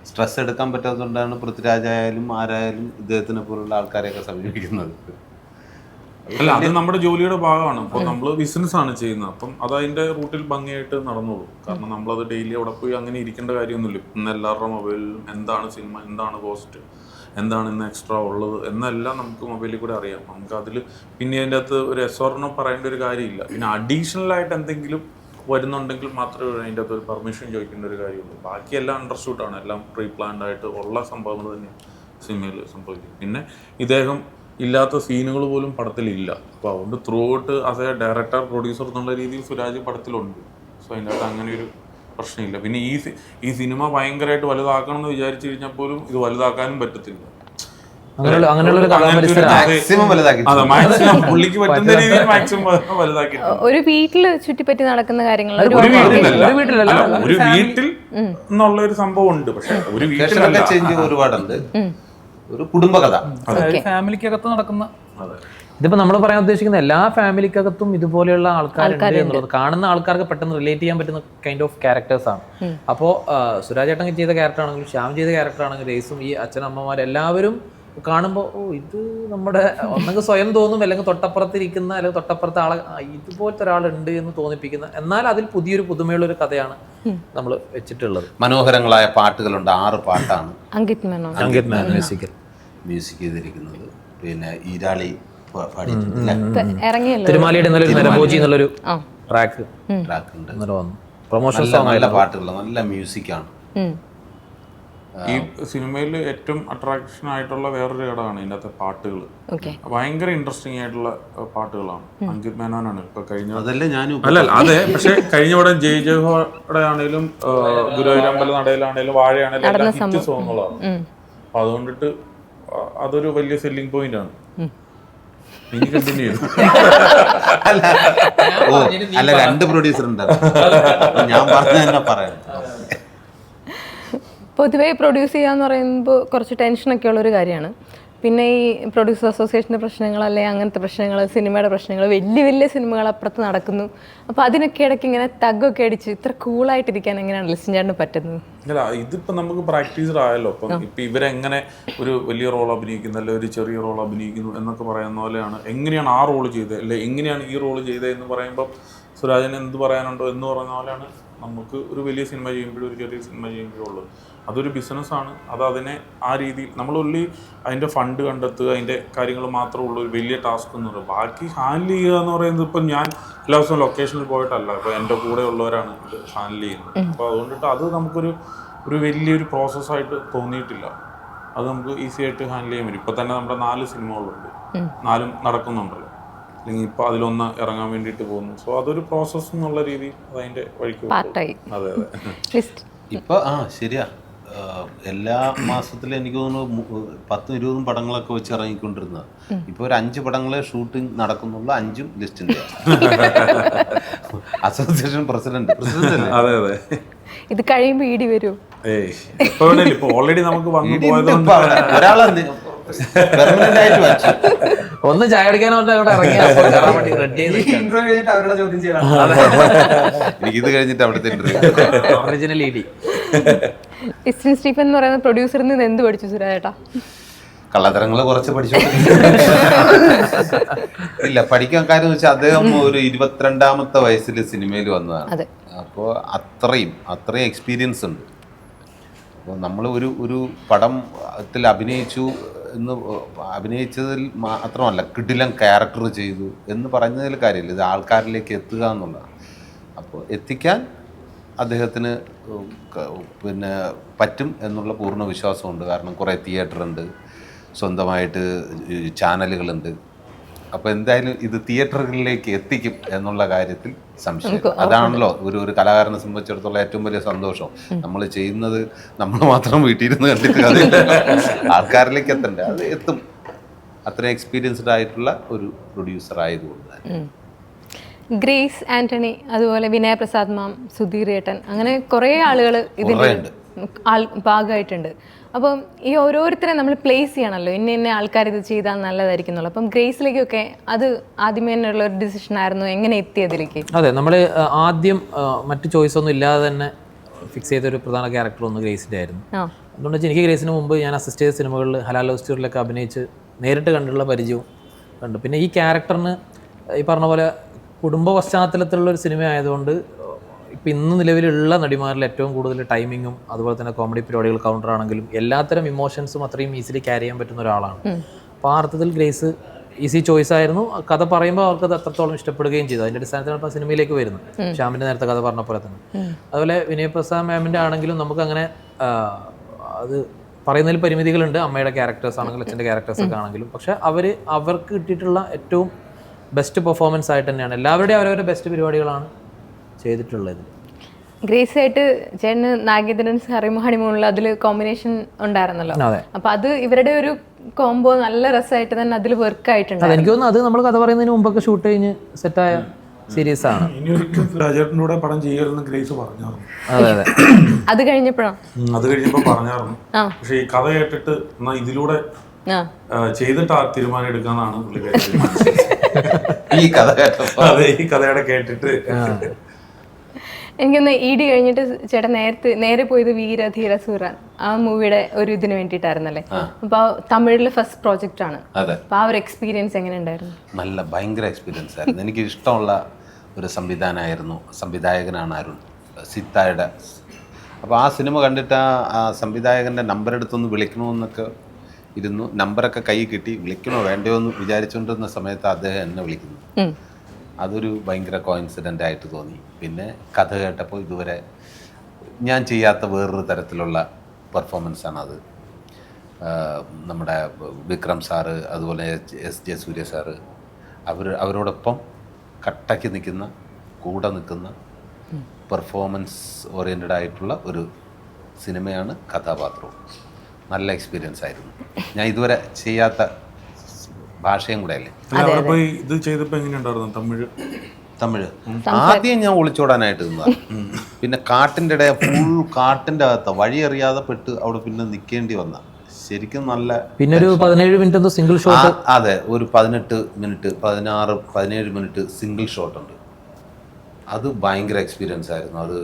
സ്ട്രെസ് എടുക്കാൻ പറ്റാത്തതുകൊണ്ടാണ് പൃഥ്വിരാജായാലും ആരായാലും ഇദ്ദേഹത്തിനെ പോലുള്ള ആൾക്കാരെയൊക്കെ സമീപിക്കുന്നത്. അല്ല, അത് നമ്മുടെ ജോലിയുടെ ഭാഗമാണ്. ഇപ്പോൾ നമ്മൾ ബിസിനസ് ആണ് ചെയ്യുന്നത്. അപ്പം അത് അതിന്റെ റൂട്ടിൽ ഭംഗിയായിട്ട് നടന്നോളൂ. കാരണം നമ്മളത് ഡെയിലി അവിടെ പോയി അങ്ങനെ ഇരിക്കേണ്ട കാര്യമൊന്നുമില്ല. ഇന്ന് എല്ലാവരുടെ മൊബൈലിലും എന്താണ് സിനിമ, എന്താണ് കോസ്റ്റ്, എന്താണ് ഇന്ന് എക്സ്ട്രാ ഉള്ളത് എന്നെല്ലാം നമുക്ക് മൊബൈലിൽ കൂടെ അറിയാം. നമുക്ക് അതിൽ പിന്നെ അതിൻ്റെ അകത്ത് ഒരു എസ്ഓർണം പറയേണ്ട ഒരു കാര്യമില്ല. പിന്നെ അഡീഷണൽ ആയിട്ട് എന്തെങ്കിലും വരുന്നുണ്ടെങ്കിൽ മാത്രമേ അതിൻ്റെ അകത്ത് ഒരു പെർമിഷൻ ചോദിക്കേണ്ട ഒരു കാര്യമുള്ളൂ. ബാക്കിയെല്ലാം അണ്ടർഷൂട്ടാണ്, എല്ലാം പ്രീ പ്ലാൻഡ് ആയിട്ട് ഉള്ള സംഭവങ്ങൾ തന്നെ സിനിമയിൽ സംഭവിക്കും. പിന്നെ ഇദ്ദേഹം ഇല്ലാത്ത സീനുകൾ പോലും പടത്തിലില്ല. അപ്പോൾ അതുകൊണ്ട് through out as A director producer എന്നുള്ള രീതിയിൽ സുരാജ് പടത്തിലുണ്ട്. സോ അതിൻ്റെ അകത്ത് അങ്ങനെ ഒരു പ്രശ്നമില്ല. പിന്നെ ഈ സിനിമ ഭയങ്കരമായിട്ട് വലുതാക്കണം എന്ന് വിചാരിച്ചു കഴിഞ്ഞാൽ പോലും ഇത് വലുതാക്കാനും പറ്റത്തില്ല. പുള്ളിക്ക് പറ്റുന്ന രീതിയിൽ മാക്സിമം വലുതാക്കി. ഒരു വീട്ടില് ചുറ്റിപ്പറ്റി നടക്കുന്ന കാര്യങ്ങൾ ഒരു വീട്ടിൽ എന്നുള്ള ഒരു സംഭവം ഉണ്ട്. പക്ഷെ ഒരു വീട്ടിലൊക്കെ ചേഞ്ച് ഒരുപാടുണ്ട്. ഒരു കുടുംബകഥ, ഫാമിലിക്കകത്ത് നടക്കുന്ന. ഇതിപ്പോൾ നമ്മൾ പറയാൻ ഉദ്ദേശിക്കുന്ന എല്ലാ ഫാമിലിക്കകത്തും ഇതുപോലെയുള്ള ആൾക്കാരുണ്ട് എന്നുള്ളത്. കാണുന്ന ആൾക്കാർക്ക് പെട്ടെന്ന് റിലേറ്റ് ചെയ്യാൻ പറ്റുന്ന കൈൻഡ് ഓഫ് ക്യാരക്ടേഴ്സാണ്. അപ്പോൾ സുരാജ് ഏട്ടൻ ചെയ്ത ക്യാരക്ടർ ആണെങ്കിലും ശ്യാം ചെയ്ത ക്യാരക്ടർ ആണെങ്കിലും രേസും ഈ അച്ഛനമ്മമാർ എല്ലാവരും കാണുമ്പോൾ ഇത് നമ്മുടെ ഒന്നെങ്കിൽ സ്വയം തോന്നും, അല്ലെങ്കിൽ തൊട്ടപ്പുറത്തിരിക്കുന്ന അല്ലെങ്കിൽ തൊട്ടപ്പുറത്തെ ആളെ ഇതുപോലത്തെ ഒരാളുണ്ട് എന്ന് തോന്നിപ്പിക്കുന്ന, എന്നാൽ അതിൽ പുതിയൊരു പുതുമയുള്ള ഒരു കഥയാണ് നമ്മൾ വെച്ചിട്ടുള്ളത്. മനോഹരങ്ങളായ പാട്ടുകളുണ്ട്. 6 പാട്ടാണ് അങ്കിത് മേനോൻ മ്യൂസിക് ചെയ്തിരിക്കുന്നത്. പിന്നെ ഈരാളി പാടിയിട്ടുണ്ട്. തിരുമാലിയുടെ നരഭോജി എന്നുള്ളൊരു ട്രാക്ക് ഉണ്ട്. പ്രൊമോഷൻ നല്ല പാട്ടുകൾ, നല്ല മ്യൂസിക്കാണ്. ഈ സിനിമയിൽ ഏറ്റവും അട്രാക്ഷൻ ആയിട്ടുള്ള വേറൊരു ഘടകമാണ് ഇതിനകത്തെ പാട്ടുകൾ. ഭയങ്കര ഇൻട്രസ്റ്റിംഗ് ആയിട്ടുള്ള പാട്ടുകളാണ്. അങ്കിത് മേനോനാണ് ഇപ്പൊ കഴിഞ്ഞ അതെ. പക്ഷെ കഴിഞ്ഞ പടം ജയ് ജയഹോടെ ആണെങ്കിലും ഗുരുവായൂരമ്പല നടയിലാണെങ്കിലും വാഴയാണെങ്കിലും എല്ലാം ഹിറ്റ് സോങ്ങുകളാണ്. അപ്പൊ അതുകൊണ്ടിട്ട് അതൊരു വലിയ സെല്ലിംഗ് പോയിന്റ് ആണ്. ഇനി കണ്ടിന്യൂ ചെയ്തു. അല്ല, 2 പ്രൊഡ്യൂസർ ഉണ്ടായിരുന്നു. ഞാൻ പറഞ്ഞു തന്നെ പറയാം. പൊതുവേ പ്രൊഡ്യൂസ് ചെയ്യാന്ന് പറയുമ്പോൾ കുറച്ച് ടെൻഷനൊക്കെ ഉള്ളൊരു കാര്യമാണ്. പിന്നെ ഈ പ്രൊഡ്യൂസർ അസോസിയേഷൻ്റെ പ്രശ്നങ്ങൾ അല്ലെങ്കിൽ അങ്ങനത്തെ പ്രശ്നങ്ങൾ, സിനിമയുടെ പ്രശ്നങ്ങൾ, വലിയ വലിയ സിനിമകൾ അപ്പുറത്ത് നടക്കുന്നു. അപ്പോൾ അതിനൊക്കെ ഇടയ്ക്ക് ഇങ്ങനെ തഗ്ഗൊക്കെ അടിച്ച് ഇത്ര കൂളായിട്ടിരിക്കാൻ എങ്ങനെയാണ് ലിസിൻ ചേട്ടന് പറ്റുന്നത്? അല്ല, ഇതിപ്പോൾ നമുക്ക് പ്രാക്ടീസ്ഡ് ആയല്ലോ. ഇപ്പം ഇവരെങ്ങനെ ഒരു വലിയ റോൾ അഭിനയിക്കുന്നു, അല്ലെങ്കിൽ ഒരു ചെറിയ റോൾ അഭിനയിക്കുന്നു എന്നൊക്കെ പറയുന്ന പോലെയാണ് എങ്ങനെയാണ് ആ റോൾ ചെയ്തത്, അല്ലെ എങ്ങനെയാണ് ഈ റോൾ ചെയ്തത് എന്ന് പറയുമ്പോൾ സുരാജന് എന്ത് പറയാനുണ്ടോ എന്ന് പറയുന്ന പോലെയാണ് നമുക്ക് ഒരു വലിയ സിനിമ ചെയ്യുമ്പോഴും ഒരു ചെറിയ സിനിമ ചെയ്യുമ്പോഴും ഉള്ളത്. അതൊരു ബിസിനസ്സാണ്. അതിനെ ആ രീതിയിൽ നമ്മൾ ഉള്ളി അതിൻ്റെ ഫണ്ട് കണ്ടെത്തുക, അതിൻ്റെ കാര്യങ്ങൾ മാത്രമേ ഉള്ളൂ ഒരു വലിയ ടാസ്ക് എന്ന് പറയുന്നത്. ബാക്കി ഹാൻഡിൽ ചെയ്യുക എന്ന് പറയുന്നത് ഇപ്പം ഞാൻ എല്ലാ ദിവസവും ലൊക്കേഷനിൽ പോയിട്ടല്ല, ഇപ്പോൾ എൻ്റെ കൂടെ ഉള്ളവരാണ് ഇത് ഹാൻഡിൽ ചെയ്യുന്നത്. അപ്പോൾ അതുകൊണ്ടിട്ട് അത് നമുക്കൊരു വലിയൊരു പ്രോസസ്സായിട്ട് തോന്നിയിട്ടില്ല. അത് നമുക്ക് ഈസി ആയിട്ട് ഹാൻഡിൽ ചെയ്യാൻ പറ്റും. ഇപ്പോൾ തന്നെ നമ്മുടെ 4 സിനിമകളുണ്ട്, 4 നടക്കുന്നുണ്ടല്ലോ, അല്ലെങ്കിൽ ഇപ്പോൾ അതിലൊന്ന് ഇറങ്ങാൻ വേണ്ടിയിട്ട് പോകുന്നു. സോ അതൊരു പ്രോസസ്സ് എന്നുള്ള രീതിയിൽ അതിൻ്റെ വഴിക്ക്. അതെ അതെ. ഇപ്പോൾ ശരിയാ, എല്ലാ മാസത്തിലും എനിക്ക് തോന്നുന്നു 10-20 പടങ്ങളൊക്കെ വെച്ച് ഇറങ്ങിക്കൊണ്ടിരുന്നത്. ഇപ്പോൾ ഒരു 5 പടങ്ങളെ ഷൂട്ടിംഗ് നടക്കുന്നുള്ള 5ഉം ലിസ്റ്റിൻ്റെ അസോസിയേഷൻ പ്രസിഡന്റ് അല്ലേ? അതെ അതെ. ഇത് കഴിയുമ്പോൾ ഈടി വരും. ഇപ്പോൾ ഓൾറെഡി നമുക്ക് വന്നു പോയത് ഒരാളെ പെർമനന്റ് ആയിട്ട് വെച്ചു. ഒന്ന് ചായ അടിക്കാനോ ഇറങ്ങിയ അവരുടെ ചോദ്യം ചെയ്യണം. എനിക്ക് ഇത് കഴിഞ്ഞിട്ട് അവിടുത്തെ ഒറിജിനൽ ഇഡി. ലിസിൻ സ്റ്റീഫൻ എന്ന് പറയുന്ന പ്രൊഡ്യൂസറിൽ നിന്ന് എന്ത് പഠിച്ചു സുരാജേട്ടാ? കള്ളത്തരങ്ങൾ കുറച്ച് പഠിച്ചു. ഇല്ല, പഠിക്കാൻ കാര്യം വെച്ചാൽ അദ്ദേഹം ഒരു 22ാമത്തെ വയസ്സിൽ സിനിമയിൽ വന്നതാണ്. അപ്പോൾ അത്രയും എക്സ്പീരിയൻസ് ഉണ്ട്. അപ്പോൾ നമ്മൾ ഒരു പടത്തിൽ അഭിനയിച്ചതിൽ മാത്രമല്ല, കിടിലം ക്യാരക്ടർ ചെയ്തു എന്ന് പറഞ്ഞതിൽ കാര്യമില്ല, ഇത് ആൾക്കാരിലേക്ക് എത്തുക എന്നുള്ളതാണ്. അപ്പോൾ എത്തിക്കാൻ അദ്ദേഹത്തിന് പിന്നെ പറ്റും എന്നുള്ള പൂർണ്ണ വിശ്വാസമുണ്ട്. കാരണം കുറേ തിയേറ്ററുണ്ട്, സ്വന്തമായിട്ട് ചാനലുകളുണ്ട്. അപ്പോൾ എന്തായാലും ഇത് തിയേറ്ററുകളിലേക്ക് എത്തിക്കും എന്നുള്ള കാര്യത്തിൽ സംശയം. അതാണല്ലോ ഒരു കലാകാരനെ സംബന്ധിച്ചിടത്തോളം ഏറ്റവും വലിയ സന്തോഷം. നമ്മൾ ചെയ്യുന്നത് നമ്മൾ മാത്രം വീട്ടിലിരുന്ന് കണ്ടിട്ട് ആൾക്കാരിലേക്ക് എത്തണ്ടേ, അത് എത്തും. അത്രയും എക്സ്പീരിയൻസ്ഡ് ആയിട്ടുള്ള ഒരു പ്രൊഡ്യൂസർ ആയതുകൊണ്ട് തന്നെ. ഗ്രേസ് ആന്റണി, അതുപോലെ വിനയ പ്രസാദ് മാം, സുധീർ ഏട്ടൻ, അങ്ങനെ കുറേ ആളുകൾ ഇതിൻ്റെ ഭാഗമായിട്ടുണ്ട്. അപ്പം ഈ ഓരോരുത്തരെ നമ്മൾ പ്ലേസ് ചെയ്യണമല്ലോ, ഇന്ന ആൾക്കാർ ഇത് ചെയ്താൽ നല്ലതായിരിക്കുന്നുള്ളൂ. അപ്പം ഗ്രേസിലേക്കൊക്കെ അത് ആദ്യമേ തന്നെയുള്ള ഒരു ഡിസിഷൻ ആയിരുന്നു, എങ്ങനെ എത്തിയതിലേക്ക്? അതെ, നമ്മൾ ആദ്യം മറ്റു ചോയ്സ് ഒന്നും ഇല്ലാതെ തന്നെ ഫിക്സ് ചെയ്തൊരു പ്രധാന ക്യാരക്ടർ ഒന്ന് ഗ്രേസിൻ്റെ ആയിരുന്നു. അതുകൊണ്ട് വെച്ചാൽ എനിക്ക് ഗ്രേസിന് മുമ്പ് ഞാൻ അസിസ്റ്റ് ചെയ്ത സിനിമകളിൽ ഹലാൽ ലവ് സ്റ്റോറിലൊക്കെ അഭിനയിച്ച് നേരിട്ട് കണ്ടുള്ള പരിചയവും കണ്ടു. പിന്നെ ഈ ക്യാരക്ടറിന് ഈ പറഞ്ഞ പോലെ കുടുംബ പശ്ചാത്തലത്തിലുള്ള ഒരു സിനിമ ആയതുകൊണ്ട് ഇപ്പം ഇന്ന് നിലവിലുള്ള നടിമാരിൽ ഏറ്റവും കൂടുതൽ ടൈമിങ്ങും അതുപോലെ തന്നെ കോമഡി പരിപാടികൾ കൗണ്ടർ ആണെങ്കിലും എല്ലാത്തരം ഇമോഷൻസും അത്രയും ഈസിലി ക്യാരി ചെയ്യാൻ പറ്റുന്ന ഒരാളാണ്. അപ്പോൾ ആ അർത്ഥത്തിൽ ഗ്രേസ് ഈസി ചോയ്സ് ആയിരുന്നു. കഥ പറയുമ്പോൾ അവർക്കത് അത്രത്തോളം ഇഷ്ടപ്പെടുകയും ചെയ്തു. അതിൻ്റെ അടിസ്ഥാനത്തിലാണ് ഇപ്പോൾ സിനിമയിലേക്ക് വരുന്നത്. ശ്യാമിൻ്റെ നേരത്തെ കഥ പറഞ്ഞ പോലെ തന്നെ. അതുപോലെ വിനയപ്രസാദ് മാമിൻ്റെ ആണെങ്കിലും നമുക്കങ്ങനെ അത് പറയുന്നതിൽ പരിമിതികളുണ്ട്. അമ്മയുടെ ക്യാരക്ടേഴ്സ് ആണെങ്കിലും അച്ഛൻ്റെ ക്യാരക്ടേഴ്സൊക്കെ ആണെങ്കിലും, പക്ഷെ അവർക്ക് കിട്ടിയിട്ടുള്ള ഏറ്റവും ബെസ്റ്റ് പെർഫോമൻസ് ആയിട്ട് തന്നെയാണ് എല്ലാവരുടെയും അവരവരുടെ ബെസ്റ്റ് പരിപാടികളാണ് ചെയ്തിട്ടുള്ളത്. ഗ്രേസ് ആയിട്ട് ചേട്ടന് നാഗേന്ദ്രൻ ഹണിമൂണിൽ അതിൽ കോമ്പിനേഷൻ ഉണ്ടായിരുന്നല്ലോ. അപ്പൊ അത് ഇവരുടെ ഒരു കോംബോ നല്ല രസമായിട്ട് തന്നെ അതിൽ വർക്ക് ആയിട്ടുണ്ട്. എനിക്ക് തോന്നുന്നു അത് നമ്മൾ കഥ പറയുന്നതിന് മുമ്പൊക്കെ ഷൂട്ട് കഴിഞ്ഞ് സെറ്റായ സീരീസ് ആണ്. പടം ചെയ്യരുതെന്ന് ഗ്രേസ് പറഞ്ഞായിരുന്നു. അതെ അതെ. അത് കഴിഞ്ഞപ്പോ പറഞ്ഞായിരുന്നു. പക്ഷെ ഈ കഥ കേട്ടിട്ട് എന്നാ ഇതിലൂടെ ചെയ്തിട്ട് ആ തീരുമാനം എടുക്കാന്നാണ് ഈ കഥയുടെ കേട്ടിട്ട്. എനിക്കൊന്ന് ഇഡി കഴിഞ്ഞിട്ട് ചേട്ടൻ നേരെ പോയത് വീരധീര സൂരൻ ആ മൂവിയുടെ ഒരു ഇതിന് വേണ്ടിയിട്ടായിരുന്നല്ലേ? അപ്പൊ തമിഴിലെ ഫസ്റ്റ് പ്രോജക്റ്റ് ആണ്. അപ്പൊ ആ ഒരു എക്സ്പീരിയൻസ് എങ്ങനെ ഉണ്ടായിരുന്നു? നല്ല ഭയങ്കര എക്സ്പീരിയൻസ് ആയിരുന്നു. എനിക്ക് ഇഷ്ടമുള്ള ഒരു സംവിധായകനാണ് അരുൺ സിത്തായുടെ. അപ്പോൾ ആ സിനിമ കണ്ടിട്ട് ആ സംവിധായകൻ്റെ നമ്പർ എടുത്തൊന്ന് വിളിക്കണമെന്നൊക്കെ ഇരുന്നു. നമ്പറൊക്കെ കൈ കിട്ടി, വിളിക്കണോ വേണ്ടയോ എന്ന് വിചാരിച്ചുകൊണ്ടിരുന്ന സമയത്ത് അദ്ദേഹം എന്നെ വിളിക്കുന്നു. അതൊരു ഭയങ്കര കോയിൻസിഡൻ്റ് ആയിട്ട് തോന്നി. പിന്നെ കഥ കേട്ടപ്പോൾ ഇതുവരെ ഞാൻ ചെയ്യാത്ത വേറൊരു തരത്തിലുള്ള പെർഫോമൻസാണ് അത്. നമ്മുടെ വിക്രം സാറ്, അതുപോലെ എസ്.ജെ. സൂര്യ സാറ്, അവരോടൊപ്പം കട്ടയ്ക്ക് നിൽക്കുന്ന, കൂടെ നിൽക്കുന്ന പെർഫോമൻസ് ഓറിയൻറ്റഡ് ആയിട്ടുള്ള ഒരു സിനിമയാണ് കഥാപാത്രവും. നല്ല എക്സ്പീരിയൻസ് ആയിരുന്നു. ഞാൻ ഇതുവരെ ചെയ്യാത്ത ഭാഷയും കൂടെ അല്ലേ. ഇത് ചെയ്തപ്പോൾ എങ്ങനെയുണ്ടായിരുന്നു തമിഴ്? ആദ്യം ഞാൻ ഒളിച്ചോടാനായിട്ട് നിന്നതാണ്. പിന്നെ കാട്ടിൻ്റെ ഇടയിൽ ഫുൾ കാട്ടിൻ്റെ അകത്ത് വഴി അറിയാതെ പെട്ട് അവിടെ പിന്നെ നിൽക്കേണ്ടി വന്ന ശരിക്കും നല്ല. പിന്നെ ഒരു 17 മിനിറ്റ് എന്തോ സിംഗിൾ ഷോട്ട്. അതെ, ഒരു 18 മിനിറ്റ് 16-17 മിനിറ്റ് സിംഗിൾ ഷോട്ട് ഉണ്ട്. അത് ഭയങ്കര എക്സ്പീരിയൻസ് ആയിരുന്നു. അത്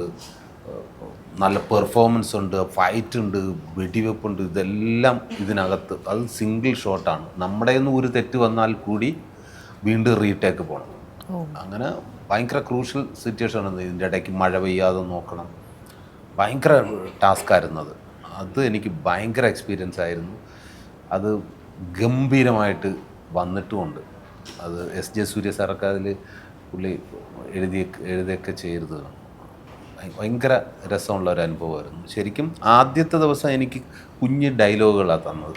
നല്ല പെർഫോമൻസ് ഉണ്ട്, ഫൈറ്റ് ഉണ്ട്, വെടിവെപ്പുണ്ട്, ഇതെല്ലാം ഇതിനകത്ത്. അത് സിംഗിൾ ഷോട്ടാണ്. നമ്മുടെ നിന്ന് ഒരു തെറ്റ് വന്നാൽ കൂടി വീണ്ടും റീടേക്ക് പോകണം. അങ്ങനെ ഭയങ്കര ക്രൂഷ്യൽ സിറ്റുവേഷൻ ആണ്. ഇതിൻ്റെ ഇടയ്ക്ക് മഴ പെയ്യാതെ നോക്കണം. ഭയങ്കര ടാസ്ക്കായിരുന്നു അത്. അത് എനിക്ക് ഭയങ്കര എക്സ്പീരിയൻസ് ആയിരുന്നു. അത് ഗംഭീരമായിട്ട് വന്നിട്ടുമുണ്ട്. അത് എസ്.ജെ. സൂര്യ സാറൊക്കെ അതിൽ പുള്ളി എഴുതിയൊക്കെ ചെയ്തതാണ്. ഭയങ്കര രസമുള്ള ഒരു അനുഭവമായിരുന്നു. ശരിക്കും ആദ്യത്തെ ദിവസം എനിക്ക് കുഞ്ഞ് ഡയലോഗുകളാണ് തന്നത്.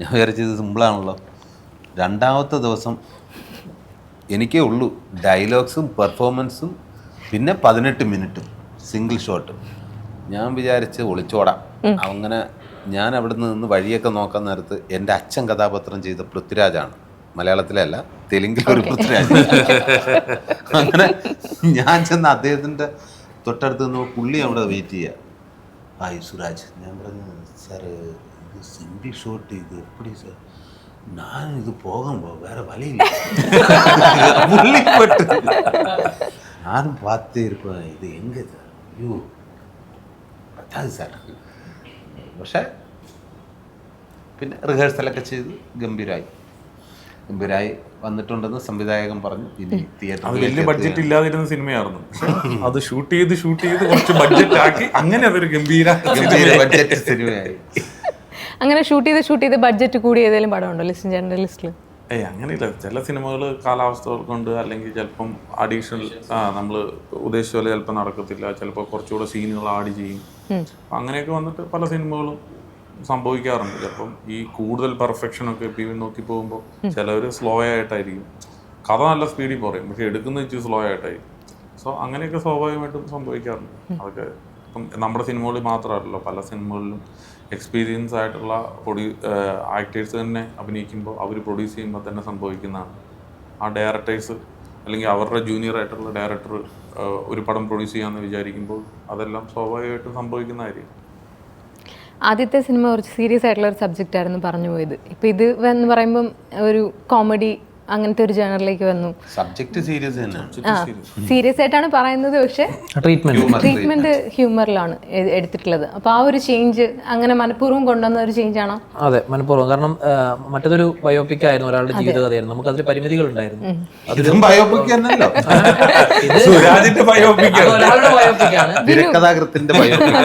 ഞാൻ വിചാരിച്ചത് സിമ്പിളാണല്ലോ. രണ്ടാമത്തെ ദിവസം എനിക്കേ ഉള്ളൂ ഡയലോഗ്സും പെർഫോമൻസും, പിന്നെ 18 മിനിറ്റും സിംഗിൾ ഷോട്ട്. ഞാൻ വിചാരിച്ച് ഒളിച്ചോടാം. അങ്ങനെ ഞാൻ അവിടെ നിന്ന് വഴിയൊക്കെ നോക്കാൻ നേരത്ത് എൻ്റെ അച്ഛൻ കഥാപാത്രം ചെയ്ത പൃഥ്വിരാജാണ്. മലയാളത്തിലല്ല, തെലുങ്കിലൊരു പൃഥ്വിരാജ്. അങ്ങനെ ഞാൻ ചെന്ന് അദ്ദേഹത്തിൻ്റെ തൊട്ടടുത്ത് നിന്ന് പുള്ളി അവിടെ വെയിറ്റ് ചെയ്യുക. ഹായ് സുരാജ്. ഞാൻ പറഞ്ഞു, സാർ ഇത് സിംഗിൾ ഷോട്ട്, ഇത് എപ്പടി സാർ? ഞാൻ ഇത് പോകുമ്പോൾ വേറെ വലയില്ല. പുള്ളിപ്പെട്ട് ഞാനും പാത്തേ இருப்பேன். ഇത് എங்கே സാർ? അയ്യോ പറ്റാതെ സാർ. പക്ഷേ പിന്നെ റിഹേഴ്സലൊക്കെ ചെയ്ത് ഗംഭീരമായി വന്നിട്ടുണ്ടെന്ന് സംവിധായകൻ പറഞ്ഞു. ഇനി അത് വലിയ ബഡ്ജറ്റ് ഇല്ലാതിരുന്ന സിനിമയായിരുന്നു. അത് ഷൂട്ട് ചെയ്ത് കുറച്ച് ബഡ്ജറ്റ് ആക്കി അങ്ങനെ അതൊരു ഗംഭീര ബഡ്ജറ്റ് സിനിമയായി. അങ്ങനെ ഷൂട്ട് ചെയ്ത് ബഡ്ജറ്റ് കൂടി ഏതെങ്കിലും പടം ഉണ്ടോ ലിസ്റ്റിൻ്റെ ലിസ്റ്റിൽ? അങ്ങനെയില്ല. ചില സിനിമകൾ കാലാവസ്ഥകൾ കൊണ്ട് അല്ലെങ്കിൽ ചിലപ്പം അഡീഷണൽ നമ്മൾ ഉദ്ദേശിച്ച പോലെ ചിലപ്പോൾ നടക്കത്തില്ല. ചിലപ്പോൾ കുറച്ചുകൂടെ സീനുകൾ ആഡ് ചെയ്യും. അങ്ങനെയൊക്കെ വന്നിട്ട് പല സിനിമകളും സംഭവിക്കാറുണ്ട്. ചിലപ്പം ഈ കൂടുതൽ പെർഫെക്ഷനൊക്കെ ഇപ്പം നോക്കി പോകുമ്പോൾ ചിലവർ സ്ലോ ആയിട്ടായിരിക്കും. കഥ നല്ല സ്പീഡിൽ പറയും, പക്ഷെ എടുക്കുന്ന ഇച്ചിരി സ്ലോ ആയിട്ടായിരിക്കും. സോ അങ്ങനെയൊക്കെ സ്വാഭാവികമായിട്ടും സംഭവിക്കാറുണ്ട്. അതൊക്കെ ഇപ്പം നമ്മുടെ സിനിമകളിൽ മാത്രമല്ലല്ലോ, പല സിനിമകളിലും എക്സ്പീരിയൻസ് ആയിട്ടുള്ള ആക്ടേഴ്സ് തന്നെ അഭിനയിക്കുമ്പോൾ അവർ പ്രൊഡ്യൂസ് ചെയ്യുമ്പോൾ തന്നെ സംഭവിക്കുന്നതാണ്. ആ ഡയറക്ടേഴ്സ് അല്ലെങ്കിൽ അവരുടെ ജൂനിയർ ആയിട്ടുള്ള ഡയറക്ടർ ഒരു പടം പ്രൊഡ്യൂസ് ചെയ്യാമെന്ന് വിചാരിക്കുമ്പോൾ അതെല്ലാം സ്വാഭാവികമായിട്ടും സംഭവിക്കുന്നതായിരിക്കും. ആദ്യത്തെ സിനിമ കുറച്ച് സീരിയസ് ആയിട്ടുള്ള ഒരു സബ്ജക്റ്റ് ആയിരുന്നു പറഞ്ഞു പോയത്. ഇപ്പം ഇത് എന്ന് പറയുമ്പം ഒരു കോമഡി അങ്ങനത്തെ ഒരു ജേണറിലേക്ക് വന്നു. സബ്ജക്റ്റ് സീരിയസ് തന്നെയാണ്. സീരിയസ് ആയിട്ടാണ് പറയുന്നത്, പക്ഷെ ട്രീറ്റ്മെന്റ് ഹ്യൂമറിലാണ് എടുത്തിട്ടുള്ളത്. അപ്പൊ ആ ഒരു ചേഞ്ച് അങ്ങനെ മനഃപൂർവ്വം കൊണ്ടുവന്ന ഒരു ചേഞ്ച് ആണോ? അതെ, മനഃപൂർവ്വം. കാരണം മറ്റൊരു ബയോപിക് ആയിരുന്നു, ഒരാളുടെ ജീവിതകഥയായിരുന്നു. നമുക്ക് അതിൽ പരിമിതികൾ ഉണ്ടായിരുന്നു. അതിലും ബയോപിക് തന്നെയല്ലോ. സുരാജിന്റെ ബയോപിക് ഒരാളുടെ ബയോപിക് ആണ്, തിരക്കഥാകൃത്തിന്റെ ബയോപിക്.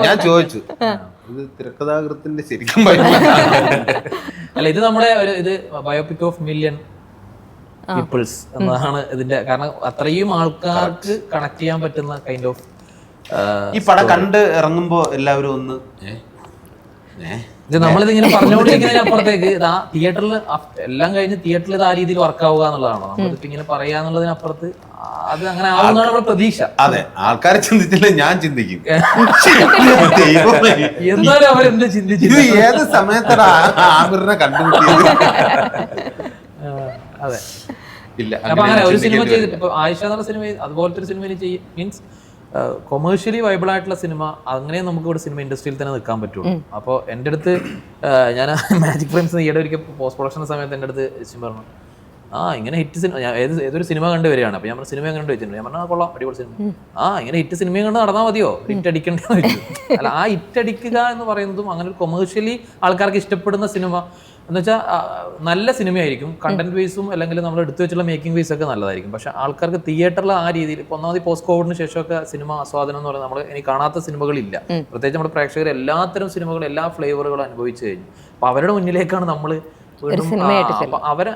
ഞാൻ ചോദിച്ചു, ഇത് തിരക്കഥാകൃത്തിന്റെ ശരിക്കും അല്ല, ഇത് നമ്മുടെ ഇത് ബയോപിക് ഓഫ് മില്യൺ പീപ്പിൾസ് എന്നതാണ് ഇതിന്റെ. കാരണം അത്രയും ആൾക്കാർക്ക് കണക്ട് ചെയ്യാൻ പറ്റുന്ന കൈൻഡ് ഓഫ്. ഈ പടം കണ്ട് ഇറങ്ങുമ്പോ എല്ലാവരും ഒന്ന് ഇത് നമ്മളിതിങ്ങനെ പറഞ്ഞുകൊണ്ടിരിക്കുന്നതിന് അപ്പുറത്തേക്ക് ഇതാ തിയേറ്ററിൽ എല്ലാം കഴിഞ്ഞ് തിയേറ്ററിൽ ഇത് ആ രീതിയിൽ വർക്കാവുക എന്നുള്ളതാണോ നമ്മളിപ്പോ ഇങ്ങനെ പറയാന്നുള്ളതിനപ്പുറത്ത് അത് അങ്ങനെ ആവുന്നതാണ് നമ്മുടെ പ്രതീക്ഷ. അതെ, ആൾക്കാരെ ചിന്തിച്ചില്ല, ഞാൻ ചിന്തിക്കും. എന്നാലും അവരെന്ത് ചിന്തിച്ചു, ഏത് സമയത്താണ് ആമിറിനെ കണ്ടുപിടിച്ചത്? അതെ, ഇല്ല. അപ്പൊ അങ്ങനെ ഒരു സിനിമ ചെയ്തിട്ട് ഇപ്പൊ ആയിഷ എന്നുള്ള സിനിമ അതുപോലത്തെ ഒരു സിനിമ ചെയ്യും മീൻസ് കൊമേഴ്ഷ്യലി വൈബിൾ ആയിട്ടുള്ള സിനിമ, അങ്ങനെ നമുക്ക് ഇവിടെ സിനിമ ഇൻഡസ്ട്രിയിൽ തന്നെ നിൽക്കാൻ പറ്റുള്ളൂ. അപ്പോൾ എൻ്റെ അടുത്ത് ഞാൻ മാജിക് ഫ്രെയിംസ് ഈയിടെ ഒരിക്കൽ പോസ്റ്റ് പ്രൊഡക്ഷൻ സമയത്ത് എൻ്റെ അടുത്ത് പറഞ്ഞു, ഇങ്ങനെ ഹിറ്റ് സിനിമ, ഞാൻ ഏതൊരു സിനിമ കണ്ടു വരികയാണ്. അപ്പോൾ ഞാൻ പറഞ്ഞു സിനിമ കണ്ടു വെച്ചിട്ടുണ്ട്. ഞാൻ പറഞ്ഞാൽ കൊള്ളാം, അടിപൊളി സിനിമ. ഇങ്ങനെ ഹിറ്റ് സിനിമയും കണ്ട് നടന്നാൽ മതിയോ, ഹിറ്റ് അടിക്കേണ്ടതെന്ന് വെച്ചു. അല്ല, ആ ഹിറ്റ് അടിക്കുക എന്ന് പറയുന്നതും അങ്ങനെ ഒരു കൊമേഴ്ഷ്യലി ആൾക്കാർക്ക് ഇഷ്ടപ്പെടുന്ന സിനിമ എന്ന് വെച്ചാൽ നല്ല സിനിമയായിരിക്കും. കണ്ടന്റ് വൈസും അല്ലെങ്കിൽ നമ്മൾ എടുത്തു വെച്ചുള്ള മേക്കിംഗ് വൈസ് ഒക്കെ നല്ലതായിരിക്കും. പക്ഷെ ആൾക്കാർക്ക് തിയേറ്ററിൽ ആ രീതിയിൽ ഇപ്പോൾ ഒന്നാമത് പോസ്റ്റ് കോവിഡിന് ശേഷമൊക്കെ സിനിമ ആസ്വാദനം എന്ന് പറയുന്നത് നമ്മൾ ഇനി കാണാത്ത സിനിമകളില്ല. പ്രത്യേകിച്ച് നമ്മുടെ പ്രേക്ഷകർ എല്ലാത്തരം സിനിമകളും എല്ലാ ഫ്ലേവറുകളും അനുഭവിച്ചു കഴിഞ്ഞു. അപ്പോൾ അവരുടെ മുന്നിലേക്കാണ് നമ്മൾ അവരെ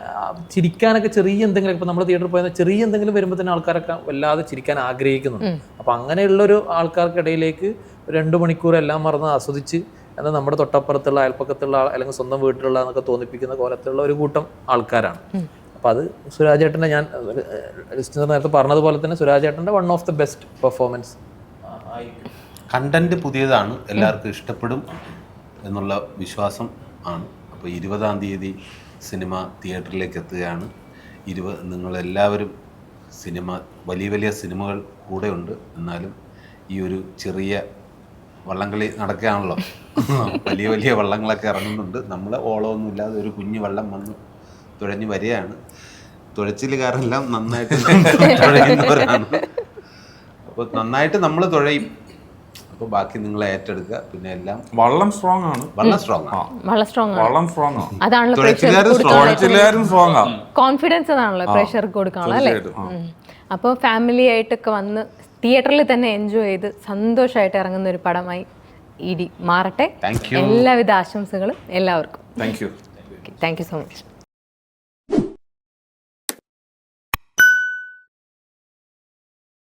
ചിരിക്കാനൊക്കെ ചെറിയ എന്തെങ്കിലും ഇപ്പൊ നമ്മൾ തിയേറ്ററിൽ പോയാൽ ചെറിയ എന്തെങ്കിലും വരുമ്പോൾ തന്നെ ആൾക്കാരൊക്കെ വല്ലാതെ ചിരിക്കാൻ ആഗ്രഹിക്കുന്നുണ്ട്. അപ്പൊ അങ്ങനെയുള്ളൊരു ആൾക്കാർക്കിടയിലേക്ക് 2 മണിക്കൂർ എല്ലാം മറന്ന് ആസ്വദിച്ച് എന്നാൽ നമ്മുടെ തൊട്ടപ്പുറത്തുള്ള അയൽപ്പക്കത്തുള്ള അല്ലെങ്കിൽ സ്വന്തം വീട്ടിലുള്ള എന്നൊക്കെ തോന്നിപ്പിക്കുന്ന കോലത്തിലുള്ള ഒരു കൂട്ടം ആൾക്കാരാണ്. അപ്പൊ അത് സുരാജേട്ടൻ്റെ, ഞാൻ ലിസ്റ്റ് നേരത്തെ പറഞ്ഞതുപോലെ തന്നെ സുരാജേട്ടൻ്റെ one of the best performance. Content പുതിയതാണ്, എല്ലാവർക്കും ഇഷ്ടപ്പെടും എന്നുള്ള വിശ്വാസം ആണ്. അപ്പോൾ 20-ാം തീയതി സിനിമ തിയേറ്ററിലേക്ക് എത്തുകയാണ്. നിങ്ങളെല്ലാവരും വലിയ വലിയ സിനിമകൾ കൂടെയുണ്ട്. എന്നാലും ഈ ഒരു ചെറിയ വള്ളംകളി നടക്കുകയാണല്ലോ. വലിയ വലിയ വള്ളങ്ങളൊക്കെ ഇറങ്ങുന്നുണ്ട്. നമ്മൾ ഓളമൊന്നും ഇല്ലാതെ ഒരു കുഞ്ഞു വള്ളം വന്ന് തുഴഞ്ഞു വരികയാണ്. തുഴച്ചിലുകാരെല്ലാം നന്നായിട്ട് തുഴയുന്നവരാണ്. അപ്പോൾ നന്നായിട്ട് നമ്മൾ തുഴയും. അപ്പോൾ ബാക്കി നിങ്ങൾ ഏറ്റെടുക്കുക. പിന്നെ എല്ലാം വള്ളം സ്ട്രോങ് ആണ്. വള്ളം സ്ട്രോങ് ആണ്. വളരെ സ്ട്രോങ് ആണ്. വള്ളം സ്ട്രോങ് ആണ്. അതാണല്ലോ തുഴച്ചിലുകാരും തുഴച്ചിലുകാരും സ്ട്രോങ് ആണ്. കോൺഫിഡൻസ് അതാണല്ലോ പ്രഷർ കൊടുക്കാനുള്ള അല്ലേ. അപ്പോൾ ഫാമിലി ആയിട്ടൊക്കെ വന്ന് തിയേറ്ററിൽ തന്നെ എൻജോയ് ചെയ്ത് സന്തോഷമായിട്ട് ഇറങ്ങുന്ന ഒരു പടമായി ഇടി മാറട്ടെ. Thank you. എല്ലാവിധ ആശംസകളും എല്ലാവർക്കും. Thank you. Thank you so much.